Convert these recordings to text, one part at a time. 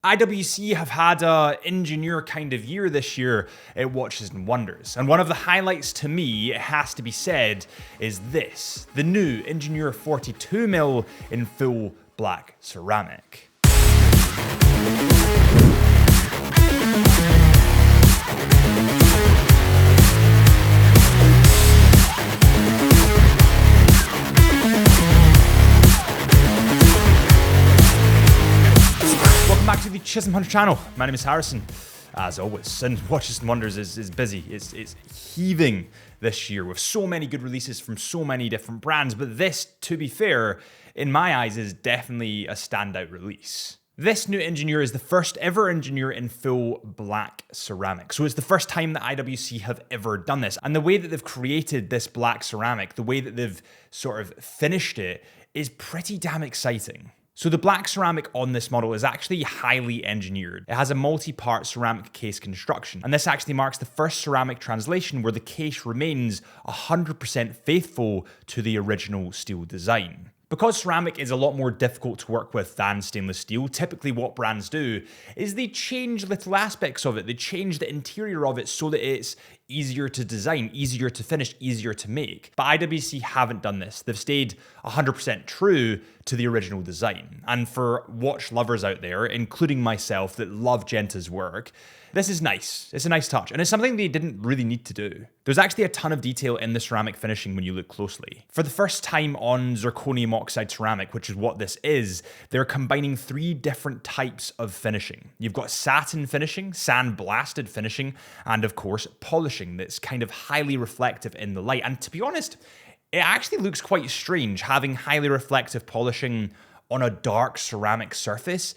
IWC have had a Ingenieur kind of year this year at Watches and Wonders. And one of the highlights to me, it has to be said, is this. The new Ingenieur 42mm in full black ceramic. Back to the Chisholm Hunter channel. My name is Harrison, as always, and Watches and Wonders is busy. It's heaving this year with so many good releases from so many different brands, but this, to be fair, in my eyes, is definitely a standout release. This new Ingenieur is the first ever Ingenieur in full black ceramic. So it's the first time that IWC have ever done this. And the way that they've created this black ceramic, the way that they've sort of finished it, is pretty damn exciting. So the black ceramic on this model is actually highly engineered. It has a multi-part ceramic case construction, and this actually marks the first ceramic translation where the case remains 100% faithful to the original steel design. Because ceramic is a lot more difficult to work with than stainless steel, typically what brands do is they change little aspects of it. They change the interior of it so that it's easier to design, easier to finish, easier to make. But IWC haven't done this. They've stayed 100% true to the original design. And for watch lovers out there, including myself that love Genta's work, this is nice. It's a nice touch, and it's something they didn't really need to do. There's actually a ton of detail in the ceramic finishing when you look closely. For the first time on zirconium oxide ceramic, which is what this is, they're combining 3 different types of finishing. You've got satin finishing, sandblasted finishing, and of course, polishing that's kind of highly reflective in the light. And to be honest, it actually looks quite strange having highly reflective polishing on a dark ceramic surface.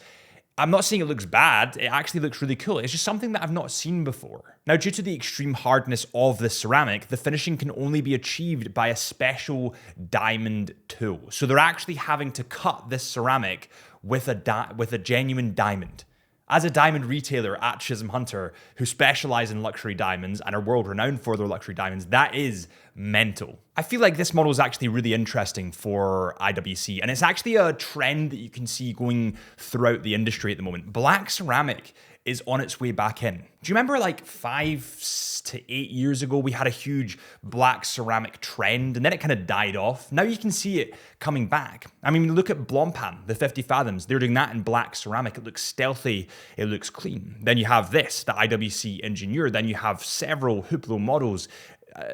I'm not saying it looks bad, it actually looks really cool. It's just something that I've not seen before. Now, due to the extreme hardness of the ceramic, the finishing can only be achieved by a special diamond tool. So they're actually having to cut this ceramic with a genuine diamond. As a diamond retailer at Chisholm Hunter, who specialize in luxury diamonds and are world renowned for their luxury diamonds, that is mental. I feel like this model is actually really interesting for IWC, and it's actually a trend that you can see going throughout the industry at the moment. Black ceramic is on its way back in. Do you remember like 5 to 8 years ago, we had a huge black ceramic trend and then it kind of died off? Now you can see it coming back. I mean, look at Blancpain, the 50 Fathoms. They're doing that in black ceramic. It looks stealthy, it looks clean. Then you have this, the IWC Ingenieur. Then you have several Hublot models.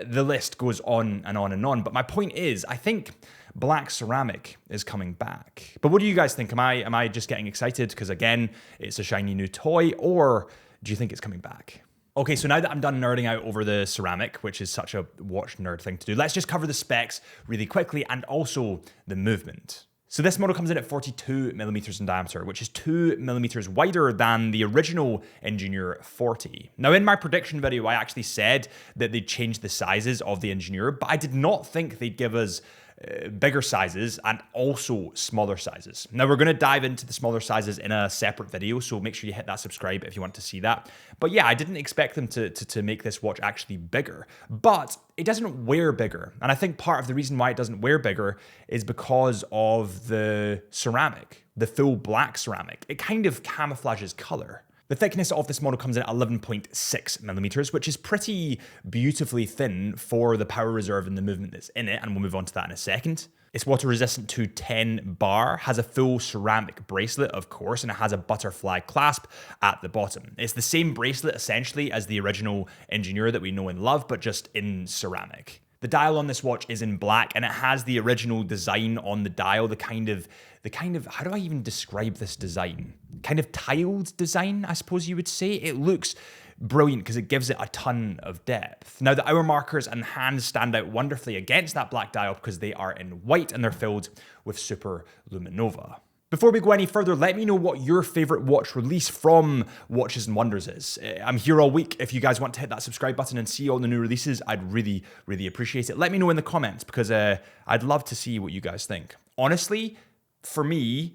The list goes on and on and on. But my point is, I think black ceramic is coming back. But what do you guys think? Am I just getting excited because, again, it's a shiny new toy, or do you think it's coming back? Okay, so now that I'm done nerding out over the ceramic, which is such a watch nerd thing to do, let's just cover the specs really quickly and also the movement. So this model comes in at 42mm in diameter, which is 2mm wider than the original Ingenieur 40. Now, in my prediction video, I actually said that they'd change the sizes of the Ingenieur, but I did not think they'd give us bigger sizes and also smaller sizes. Now, we're going to dive into the smaller sizes in a separate video, so make sure you hit that subscribe if you want to see that. But yeah, I didn't expect them to make this watch actually bigger, but it doesn't wear bigger. And I think part of the reason why it doesn't wear bigger is because of the ceramic, the full black ceramic. It kind of camouflages color. The thickness of this model comes in at 11.6mm, which is pretty beautifully thin for the power reserve and the movement that's in it, and we'll move on to that in a second. It's water resistant to 10 bar, has a full ceramic bracelet, of course, and it has a butterfly clasp at the bottom. It's the same bracelet, essentially, as the original Ingenieur that we know and love, but just in ceramic. The dial on this watch is in black, and it has the original design on the dial, the kind of, how do I even describe this design? Kind of tiled design, I suppose you would say. It looks brilliant because it gives it a ton of depth. Now, the hour markers and hands stand out wonderfully against that black dial because they are in white and they're filled with super luminova. Before we go any further, let me know what your favorite watch release from Watches and Wonders is. I'm here all week. If you guys want to hit that subscribe button and see all the new releases, I'd really, really appreciate it. Let me know in the comments because I'd love to see what you guys think. Honestly, for me,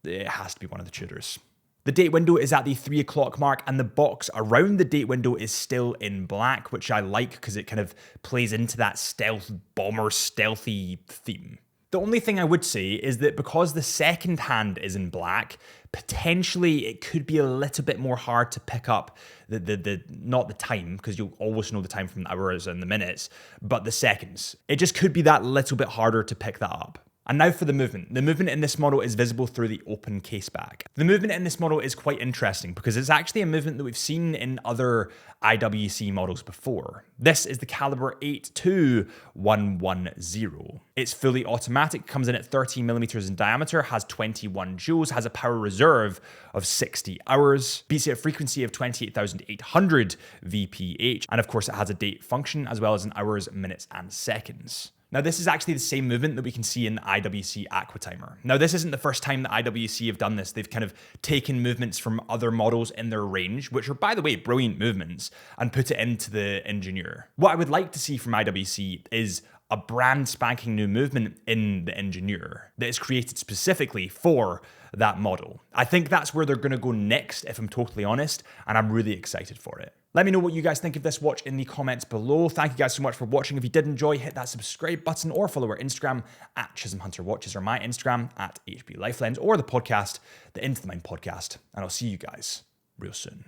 it has to be one of the Tudors. The date window is at the 3 o'clock mark, and the box around the date window is still in black, which I like because it kind of plays into that stealth bomber stealthy theme. The only thing I would say is that because the second hand is in black, potentially it could be a little bit more hard to pick up not the time, because you'll always know the time from the hours and the minutes, but the seconds. It just could be that little bit harder to pick that up. And now for the movement. The movement in this model is visible through the open case back. The movement in this model is quite interesting because it's actually a movement that we've seen in other IWC models before. This is the caliber 82110. It's fully automatic, comes in at 13 millimeters in diameter, has 21 joules, has a power reserve of 60 hours, beats at a frequency of 28,800 VPH, and of course it has a date function as well as in hours, minutes, and seconds. Now, this is actually the same movement that we can see in the IWC Aqua Timer. Now, this isn't the first time that IWC have done this. They've kind of taken movements from other models in their range, which are, by the way, brilliant movements, and put it into the Ingenieur. What I would like to see from IWC is a brand spanking new movement in the Ingenieur that is created specifically for that model. I think that's where they're going to go next, if I'm totally honest, and I'm really excited for it. Let me know what you guys think of this watch in the comments below. Thank you guys so much for watching. If you did enjoy, hit that subscribe button or follow our Instagram at Chisholm Hunter Watches, or my Instagram at HB Lifelens, or the podcast, the Into the Mind podcast. And I'll see you guys real soon.